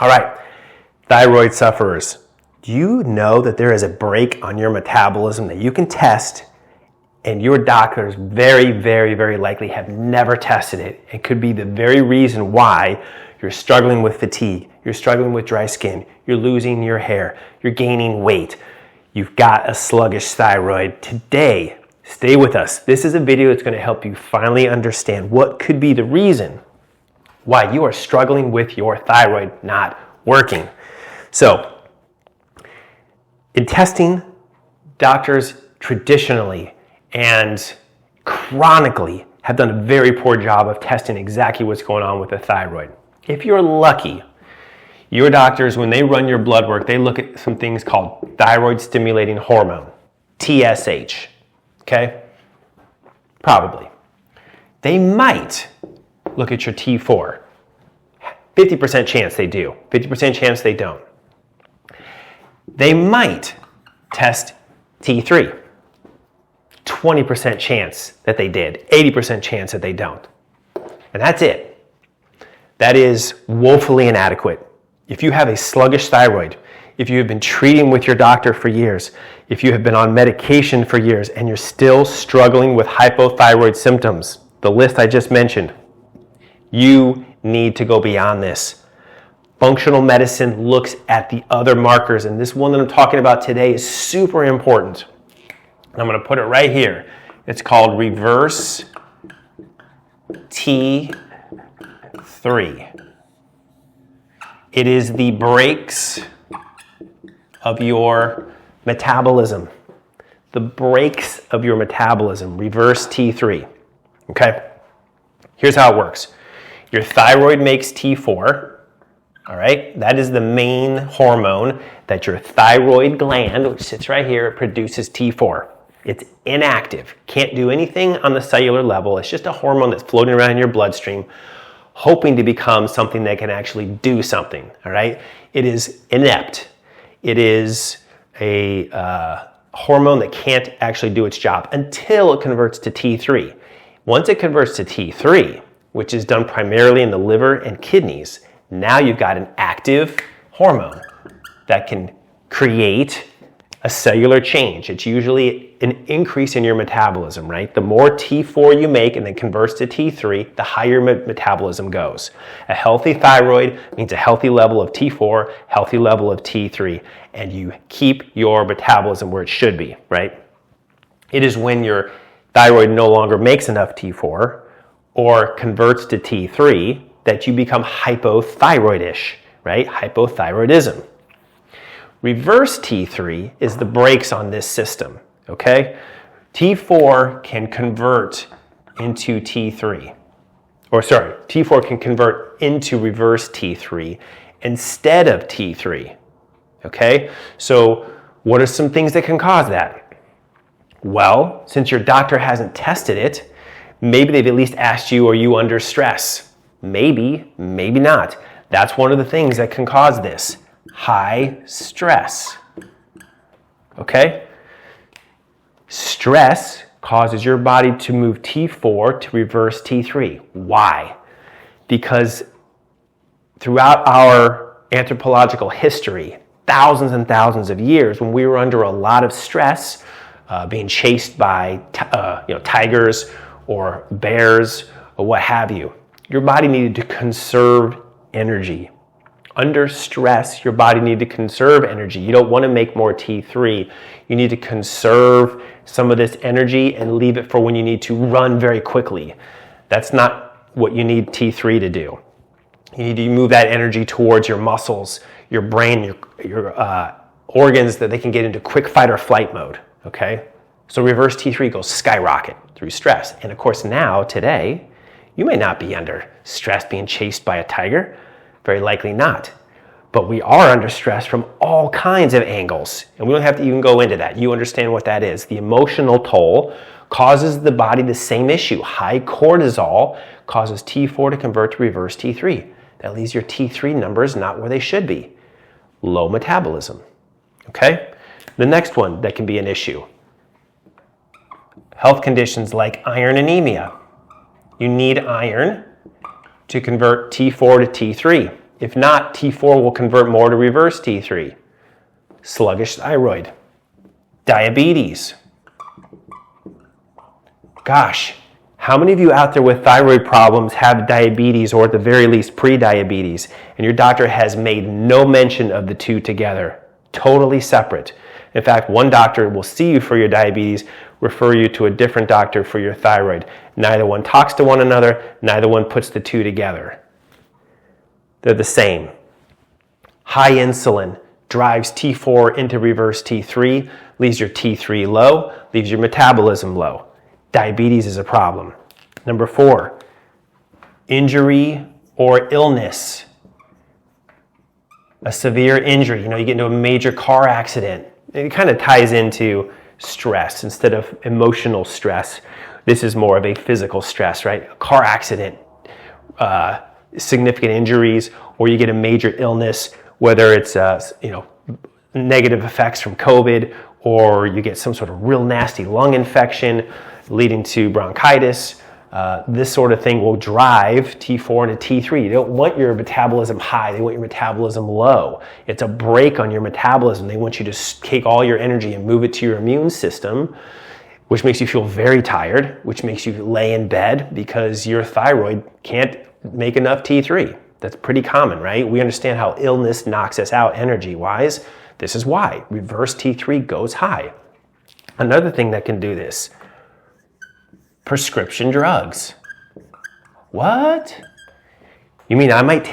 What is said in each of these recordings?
All right, thyroid sufferers. Do you know that there is a brake on your metabolism that you can test, and your doctors very, very, very likely have never tested it? It could be the very reason why you're struggling with fatigue, you're struggling with dry skin, you're losing your hair, you're gaining weight, you've got a sluggish thyroid. Today, stay with us. This is a video that's going to help you finally understand what could be the reason why you are struggling with your thyroid not working. So, in testing, doctors traditionally and chronically have done a very poor job of testing exactly what's going on with the thyroid. If you're lucky, your doctors, when they run your blood work, they look at some things called thyroid stimulating hormone, TSH, okay? Probably. They might look at your T4. 50% chance they do, 50% chance they don't. They might test T3. 20% chance that they did, 80% chance that they don't. And that's it. That is woefully inadequate. If you have a sluggish thyroid, if you have been treating with your doctor for years, if you have been on medication for years and you're still struggling with hypothyroid symptoms, the list I just mentioned, you need to go beyond this. Functional medicine looks at the other markers, and this one that I'm talking about today is super important. And I'm going to put it right here. It's called reverse T3. It is the brakes of your metabolism. The brakes of your metabolism, reverse T3. Okay? Here's how it works. Your thyroid makes T4. All right, that is the main hormone that your thyroid gland, which sits right here, produces T4. It's inactive, can't do anything on the cellular level. It's just a hormone that's floating around in your bloodstream, hoping to become something that can actually do something. All right, it is inept. It is a hormone that can't actually do its job until it converts to T3. Once it converts to T3, which is done primarily in the liver and kidneys, now you've got an active hormone that can create a cellular change. It's usually an increase in your metabolism, right? The more T4 you make and then converts to T3, the higher metabolism goes. A healthy thyroid means a healthy level of T4, healthy level of T3, and you keep your metabolism where it should be, right? It is when your thyroid no longer makes enough T4 or converts to T3 that you become hypothyroidish, right? Hypothyroidism. Reverse T3 is the brakes on this system, okay? T4 can convert into T3. T4 can convert into reverse T3 instead of T3, okay? So what are some things that can cause that? Well, since your doctor hasn't tested it, maybe they've at least asked you, are you under stress? Maybe, maybe not. That's one of the things that can cause this. High stress. Okay? Stress causes your body to move T4 to reverse T3. Why? Because throughout our anthropological history, thousands and thousands of years, when we were under a lot of stress, being chased by tigers or bears or what have you, your body needed to conserve energy. Under stress, your body needed to conserve energy. You don't want to make more T3. You need to conserve some of this energy and leave it for when you need to run very quickly. That's not what you need T3 to do. You need to move that energy towards your muscles, your brain, your organs, that they can get into quick fight or flight mode, okay? So reverse T3 goes skyrocket through stress. And of course now, today, you may not be under stress being chased by a tiger, very likely not. But we are under stress from all kinds of angles, and we don't have to even go into that. You understand what that is. The emotional toll causes the body the same issue. High cortisol causes T4 to convert to reverse T3. That leaves your T3 numbers not where they should be. Low metabolism. Okay? The next one that can be an issue. Health conditions like iron anemia. You need iron to convert T4 to T3. If not, T4 will convert more to reverse T3. Sluggish thyroid. Diabetes. Gosh, how many of you out there with thyroid problems have diabetes, or at the very least pre-diabetes, and your doctor has made no mention of the two together? Totally separate. In fact, one doctor will see you for your diabetes, refer you to a different doctor for your thyroid. Neither one talks to one another, neither one puts the two together. They're the same. High insulin drives T4 into reverse T3, leaves your T3 low, leaves your metabolism low. Diabetes is a problem. Number 4, injury or illness. A severe injury, you get into a major car accident. It kind of ties into stress instead of emotional stress. This is more of a physical stress, right? A car accident, significant injuries, or you get a major illness, whether it's negative effects from COVID, or you get some sort of real nasty lung infection leading to bronchitis. This sort of thing will drive T4 into T3. You don't want your metabolism high, they want your metabolism low. It's a brake on your metabolism. They want you to take all your energy and move it to your immune system, which makes you feel very tired, which makes you lay in bed because your thyroid can't make enough T3. That's pretty common, right? We understand how illness knocks us out energy-wise. This is why. Reverse T3 goes high. Another thing that can do this, prescription drugs. What? You mean I might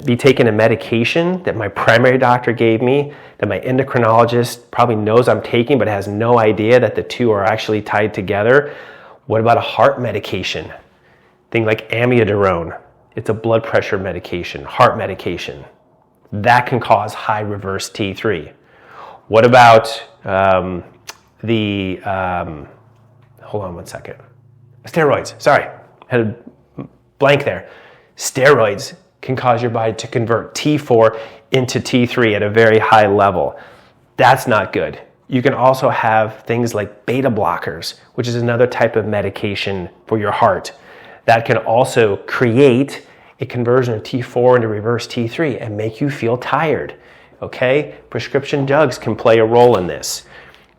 be taking a medication that my primary doctor gave me, that my endocrinologist probably knows I'm taking but has no idea that the two are actually tied together? What about a heart medication? Thing like amiodarone. It's a blood pressure medication, heart medication. That can cause high reverse T3. What about hold on one second. Steroids, sorry, had a blank there. Steroids can cause your body to convert T4 into T3 at a very high level. That's not good. You can also have things like beta blockers, which is another type of medication for your heart. That can also create a conversion of T4 into reverse T3 and make you feel tired. Okay? Prescription drugs can play a role in this.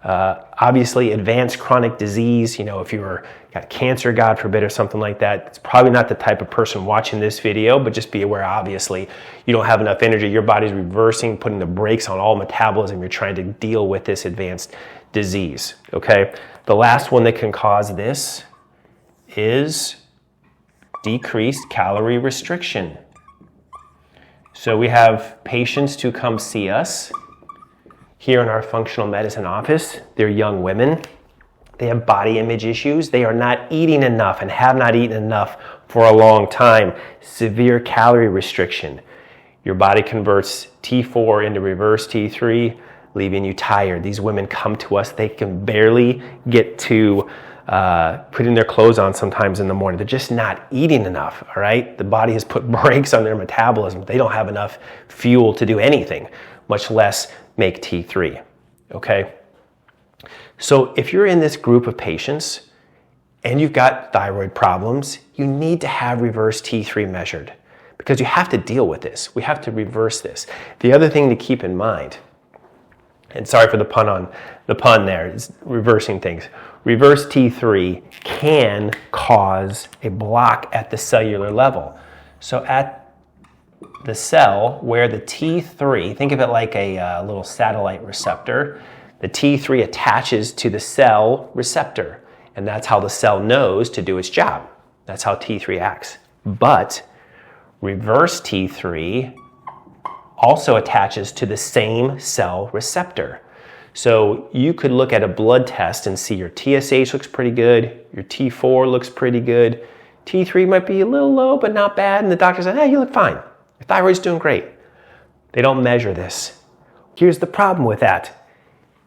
Obviously, advanced chronic disease, if you got cancer, God forbid, or something like that, it's probably not the type of person watching this video, but just be aware, obviously, you don't have enough energy. Your body's reversing, putting the brakes on all metabolism. You're trying to deal with this advanced disease, okay? The last one that can cause this is decreased calorie restriction. So we have patients who come see us here in our functional medicine office. They're young women. They have body image issues. They are not eating enough and have not eaten enough for a long time. Severe calorie restriction. Your body converts T4 into reverse T3, leaving you tired. These women come to us. They can barely get to putting their clothes on sometimes in the morning. They're just not eating enough, all right? The body has put brakes on their metabolism. They don't have enough fuel to do anything, much less make T3, okay? So if you're in this group of patients and you've got thyroid problems, you need to have reverse T3 measured because you have to deal with this. We have to reverse this. The other thing to keep in mind, and sorry for the pun there, is reversing things. Reverse T3 can cause a block at the cellular level. So at the cell where the T3, think of it like a little satellite receptor, the T3 attaches to the cell receptor, and that's how the cell knows to do its job. That's how T3 acts. But reverse T3 also attaches to the same cell receptor. So you could look at a blood test and see your TSH looks pretty good, your T4 looks pretty good, T3 might be a little low but not bad, and the doctor says, hey, you look fine. Your thyroid's doing great. They don't measure this. Here's the problem with that.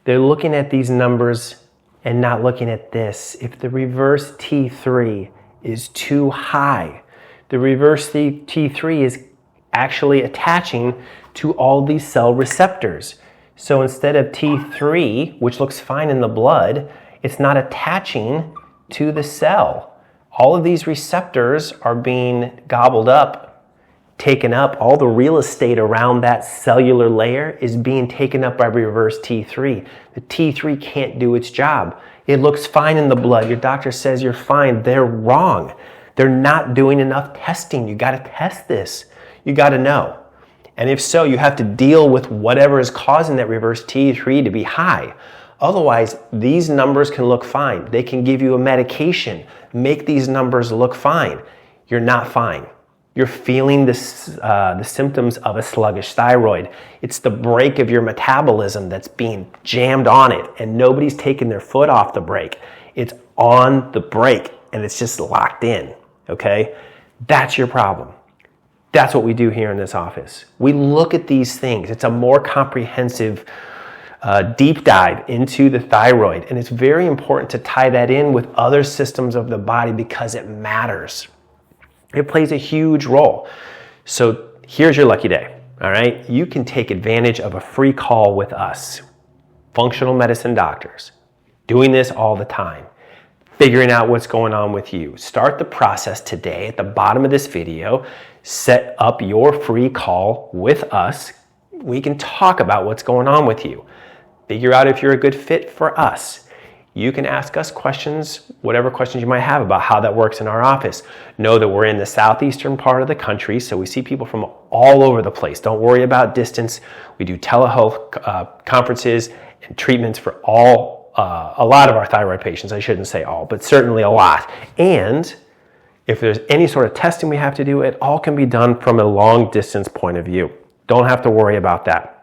They're looking at these numbers and not looking at this. If the reverse T3 is too high, the reverse T3 is actually attaching to all these cell receptors. So instead of T3, which looks fine in the blood, it's not attaching to the cell. All of these receptors are being gobbled up taken up, all the real estate around that cellular layer is being taken up by reverse T3. The T3 can't do its job. It looks fine in the blood. Your doctor says you're fine. They're wrong. They're not doing enough testing. You got to test this. You got to know. And if so, you have to deal with whatever is causing that reverse T3 to be high. Otherwise, these numbers can look fine. They can give you a medication, make these numbers look fine. You're not fine. You're feeling the symptoms of a sluggish thyroid. It's the brake of your metabolism that's being jammed on it, and nobody's taking their foot off the brake. It's on the brake, and it's just locked in, okay? That's your problem. That's what we do here in this office. We look at these things. It's a more comprehensive deep dive into the thyroid, and it's very important to tie that in with other systems of the body because it matters. It plays a huge role. So here's your lucky day, all right? You can take advantage of a free call with us, functional medicine doctors, doing this all the time, figuring out what's going on with you. Start the process today at the bottom of this video. Set up your free call with us. We can talk about what's going on with you. Figure out if you're a good fit for us. You can ask us questions, whatever questions you might have about how that works in our office. Know that we're in the southeastern part of the country, so we see people from all over the place. Don't worry about distance. We do telehealth conferences and treatments for a lot of our thyroid patients. I shouldn't say all, but certainly a lot. And if there's any sort of testing we have to do, it all can be done from a long distance point of view. Don't have to worry about that.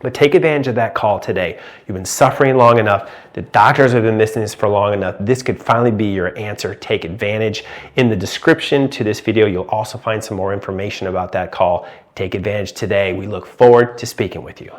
But take advantage of that call today. You've been suffering long enough. The doctors have been missing this for long enough. This could finally be your answer. Take advantage. In the description to this video, you'll also find some more information about that call. Take advantage today. We look forward to speaking with you.